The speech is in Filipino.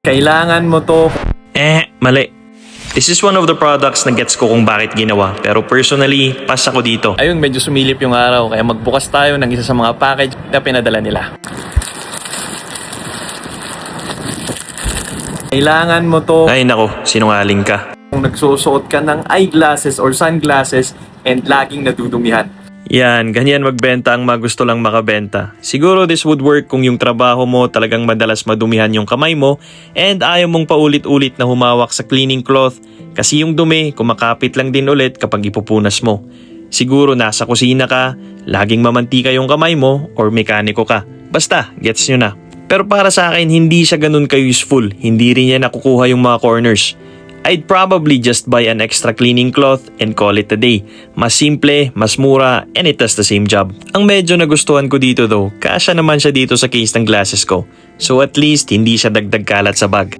Kailangan mo to. Mali. This is one of the products na gets ko kung bakit ginawa. Pero personally, pass ako dito. Ayun, medyo sumilip yung araw. Kaya magbukas tayo ng isa sa mga package na pinadala nila. Kailangan mo to. Ay nako, sinungaling ka. Kung nagsusuot ka ng eyeglasses or sunglasses and laging nadudumihan. Yan, ganyan magbenta ang magusto lang makabenta. Siguro this would work kung yung trabaho mo talagang madalas madumihan yung kamay mo and ayaw mong paulit-ulit na humawak sa cleaning cloth kasi yung dumi kumakapit lang din ulit kapag ipupunas mo. Siguro nasa kusina ka, laging mamantika yung kamay mo or mekaniko ka. Basta, gets nyo na. Pero para sa akin, hindi siya ganun ka-useful. Hindi rin niya nakukuha yung mga corners. I'd probably just buy an extra cleaning cloth and call it a day. Mas simple, mas mura, and it does the same job. Ang medyo nagustuhan ko dito though, kasya naman siya dito sa case ng glasses ko. So at least, hindi siya dagdag kalat sa bag.